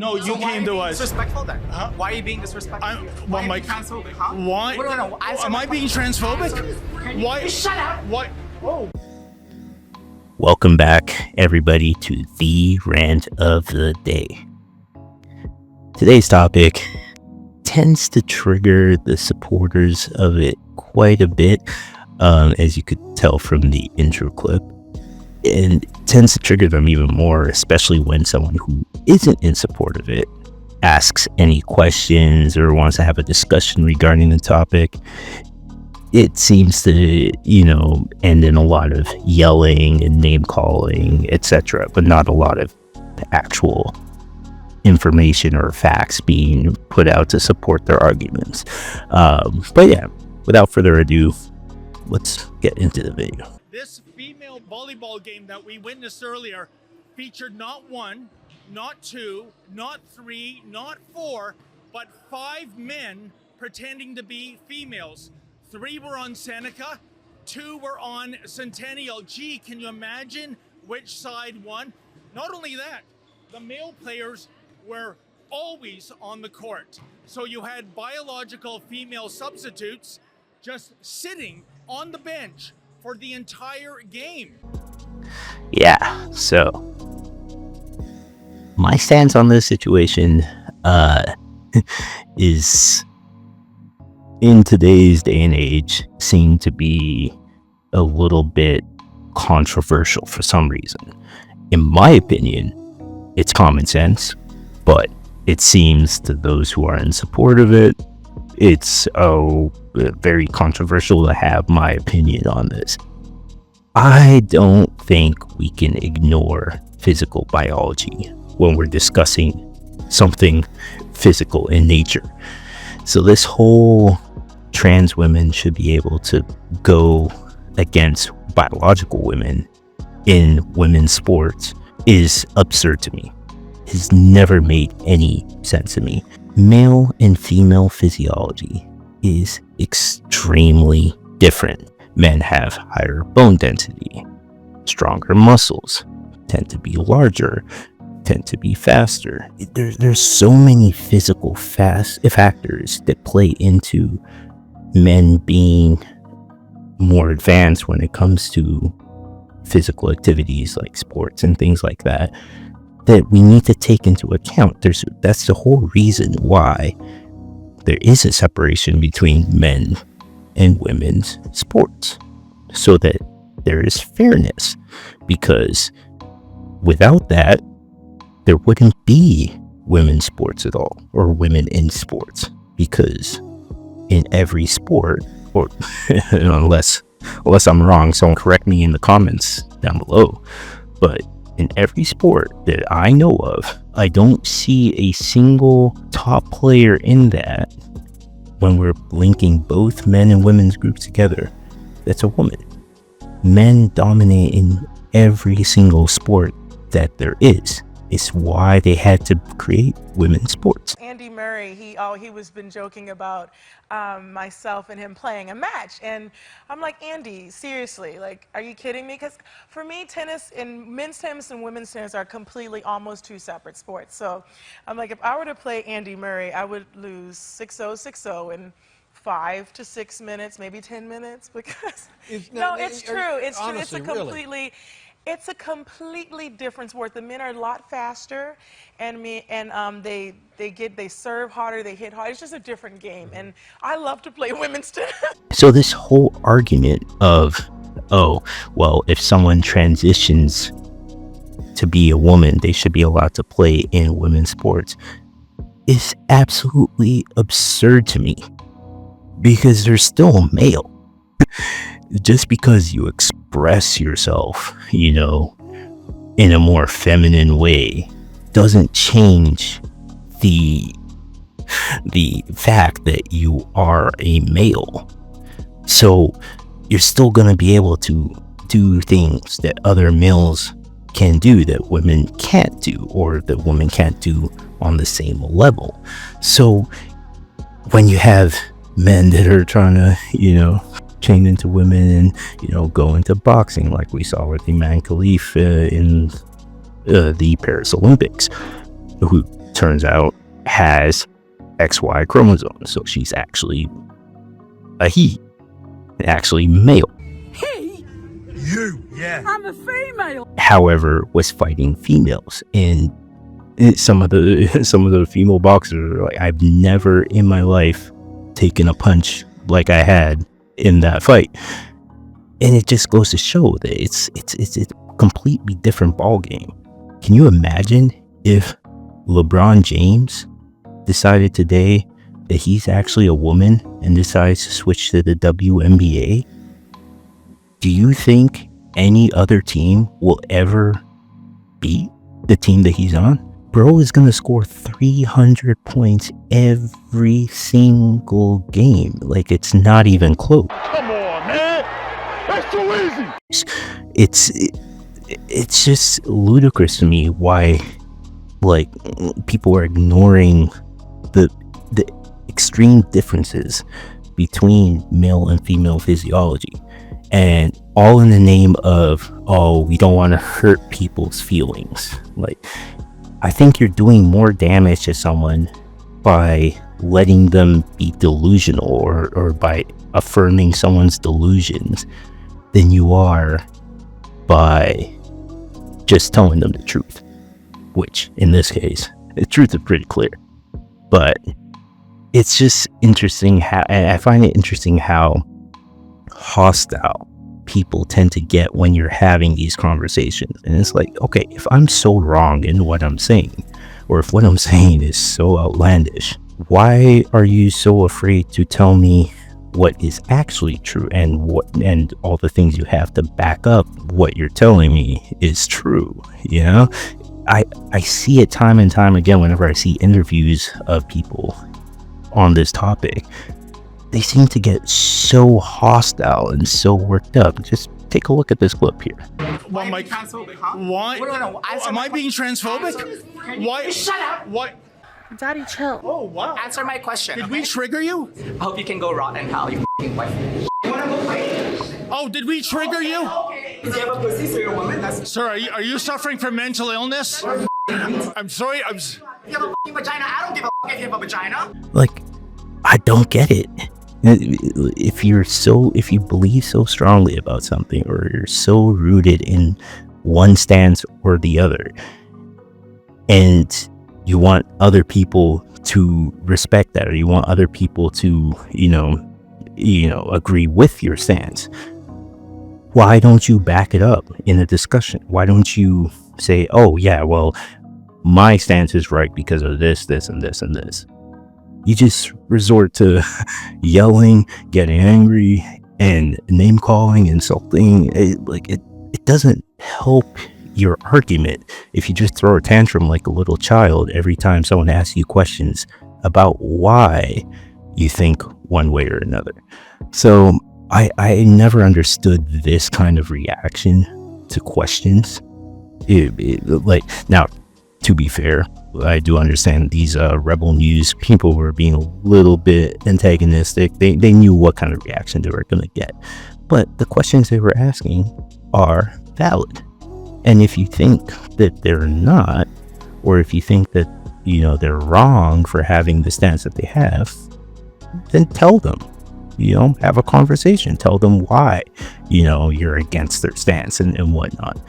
No, you came to us. Disrespectful then? Huh? Why are you being disrespectful? Well, Why my are you being transphobic, huh? Why? No. Am I being transphobic? Why? Shut up! Why? Oh. Welcome back, everybody, to the rant of the day. Today's topic tends to trigger the supporters of it quite a bit, as you could tell from the intro clip. And it tends to trigger them even more, especially when someone who isn't in support of it asks any questions or wants to have a discussion regarding the topic. It seems to, end in a lot of yelling and name calling, etc., but not a lot of actual information or facts being put out to support their arguments. But yeah, without further ado, let's get into the video. This female volleyball game that we witnessed earlier featured not one, not two, not three, not four, but 5 men pretending to be females. 3 were on Seneca, 2 were on Centennial. Gee, can you imagine which side won? Not only that, the male players were always on the court. So you had biological female substitutes just sitting on the bench for the entire game. Yeah, so my stance on this situation is, in today's day and age, seen to be a little bit controversial for some reason. In my opinion, it's common sense, but it seems to those who are in support of it, it's very controversial to have my opinion on this. I don't think we can ignore physical biology when we're discussing something physical in nature. So this whole trans women should be able to go against biological women in women's sports is absurd to me. It has never made any sense to me. Male and female physiology is extremely different. Men have higher bone density, stronger muscles, tend to be larger, tend to be faster. There's so many physical factors that play into men being more advanced when it comes to physical activities like sports and things like that we need to take into account. That's the whole reason why there is a separation between men and women's sports, so that there is fairness, because without that, there wouldn't be women's sports at all, or women in sports, because in every sport, or unless I'm wrong, someone correct me in the comments down below, but in every sport that I know of, I don't see a single top player in that, when we're linking both men and women's groups together, that's a woman. Men dominate in every single sport that there is. It's why they had to create women's sports. Andy Murray, he was been joking about myself and him playing a match, and I'm like, Andy, seriously, like, are you kidding me? Because for me, tennis and men's tennis and women's tennis are completely almost 2 separate sports. So I'm like, if I were to play Andy Murray, I would lose 6-0, 6-0 in 5 to 6 minutes, maybe 10 minutes, because no, it's true. It's true. It's a completely. Really? It's a completely different sport. The men are a lot faster, and they serve harder, they hit harder. It's just a different game, and I love to play women's tennis. So this whole argument of, oh, well, if someone transitions to be a woman, they should be allowed to play in women's sports, is absolutely absurd to me, because they're still a male. Just because you express yourself, in a more feminine way, doesn't change the fact that you are a male. So you're still going to be able to do things that other males can do that women can't do, or that women can't do on the same level. So when you have men that are trying to, chain into women and, go into boxing, like we saw with Iman Khalif in the Paris Olympics, who turns out has XY chromosomes, so she's actually a he, actually male. He? You, yeah. I'm a female. However, was fighting females, and some of the female boxers are like, I've never in my life taken a punch like I had in that fight. And it just goes to show that it's a completely different ball game. Can you imagine if LeBron James decided today that he's actually a woman and decides to switch to the WNBA? Do you think any other team will ever beat the team that he's on? Bro is going to score 300 points every single game. Like, it's not even close. Come on, man. That's too easy. It's just ludicrous to me why, like, people are ignoring the extreme differences between male and female physiology, and all in the name of, oh, we don't want to hurt people's feelings. Like, I think you're doing more damage to someone by letting them be delusional or by affirming someone's delusions than you are by just telling them the truth, which in this case, the truth is pretty clear. But it's just interesting how, and I find it interesting how hostile people tend to get when you're having these conversations. And it's like, okay, if I'm so wrong in what I'm saying, or if what I'm saying is so outlandish, why are you so afraid to tell me what is actually true and all the things you have to back up what you're telling me is true? You know, I see it time and time again whenever I see interviews of people on this topic. They seem to get so hostile and so worked up. Just take a look at this clip here. Why am I transphobic, huh? Why? No. Am I being transphobic? Why? Shut up! Why? Daddy, chill. Oh, wow. Answer my question. Did we trigger you? I hope you can go rot in hell, you f***ing wife. You wanna go fight? Oh, did we trigger you? Okay. If you have a pussy, so you're a woman, that's... Sir, are you suffering from mental illness? I'm sorry, You have a f***ing vagina, I don't give a f*** if you have a vagina. Like, I don't get it. If you believe so strongly about something, or you're so rooted in one stance or the other, and you want other people to respect that, or you want other people to, you know, agree with your stance, why don't you back it up in a discussion? Why don't you say, oh yeah, well, my stance is right because of this, this, and this, and this? You just resort to yelling, getting angry, and name calling, insulting. It doesn't help your argument if you just throw a tantrum like a little child every time someone asks you questions about why you think one way or another. So I never understood this kind of reaction to questions. Like, now, to be fair, I do understand these Rebel News people were being a little bit antagonistic. They knew what kind of reaction they were going to get. But the questions they were asking are valid. And if you think that they're not, or if you think that, you know, they're wrong for having the stance that they have, then tell them. You know, have a conversation. Tell them why, you know, you're against their stance and whatnot.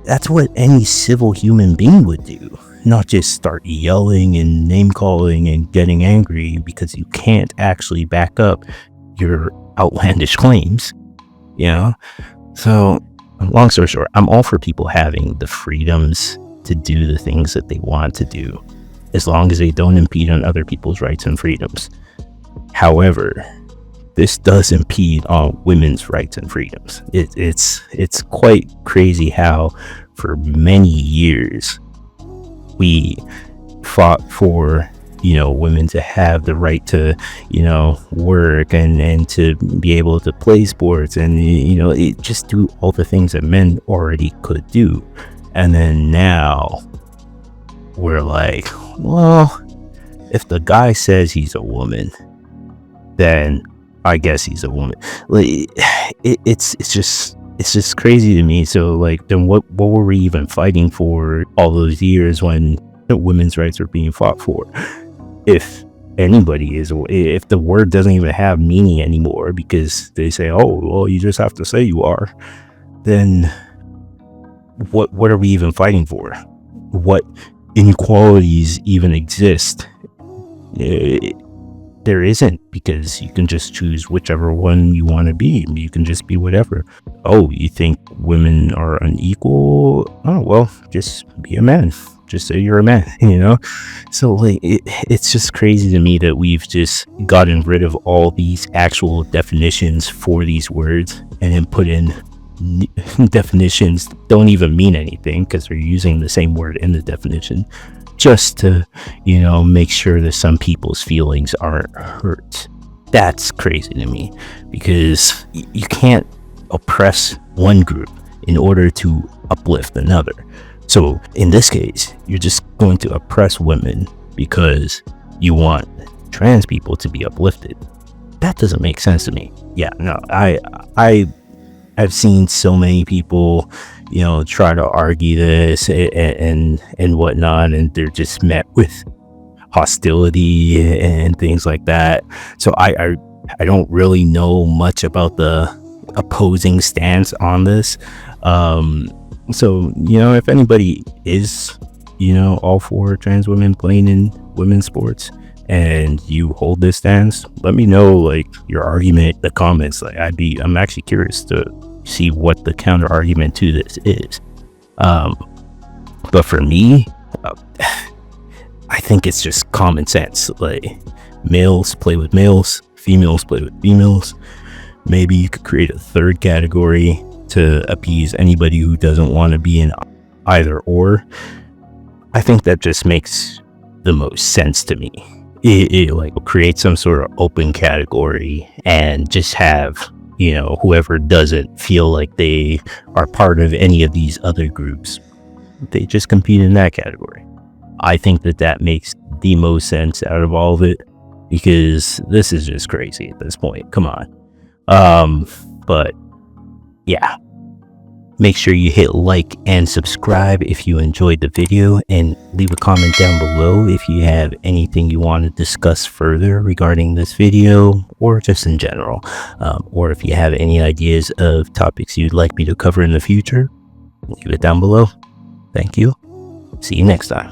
That's what any civil human being would do. Not just start yelling and name calling and getting angry because you can't actually back up your outlandish claims, you know? So, long story short, I'm all for people having the freedoms to do the things that they want to do, as long as they don't impede on other people's rights and freedoms. However, this does impede on women's rights and freedoms. It's quite crazy how for many years we fought for, you know, women to have the right to, you know, work and to be able to play sports and, you know, just do all the things that men already could do. And then now we're like, well, if the guy says he's a woman, then I guess he's a woman. Like, it's just crazy to me. So, like, then what were we even fighting for all those years when women's rights are being fought for. If anybody is, if the word doesn't even have meaning anymore because they say, oh, well, you just have to say you are, then what are we even fighting for? What inequalities even exist? There isn't, because you can just choose whichever one you want to be. You can just be whatever. Oh, you think women are unequal? Oh, well, just be a man. Just say you're a man, So like, it's just crazy to me that we've just gotten rid of all these actual definitions for these words and then put in definitions that don't even mean anything because they're using the same word in the definition just to, make sure that some people's feelings aren't hurt. That's crazy to me, because you can't oppress one group in order to uplift another. So in this case, you're just going to oppress women because you want trans people to be uplifted. That doesn't make sense to me. Yeah, no, I've seen so many people, try to argue this and whatnot, and they're just met with hostility and things like that. So I don't really know much about the opposing stance on this. So, if anybody is, all for trans women playing in women's sports and you hold this stance, let me know, like, your argument in the comments. Like, I'm actually curious to see what the counter argument to this is. But for me, I think it's just common sense. Like, males play with males, females play with females. Maybe you could create a third category to appease anybody who doesn't want to be in either or. I think that just makes the most sense to me. It like create some sort of open category and just have, whoever doesn't feel like they are part of any of these other groups, they just compete in that category. I think that makes the most sense out of all of it, because this is just crazy at this point. Come on. But yeah, make sure you hit like and subscribe if you enjoyed the video, and leave a comment down below if you have anything you want to discuss further regarding this video or just in general, or if you have any ideas of topics you'd like me to cover in the future, leave it down below. Thank you. See you next time.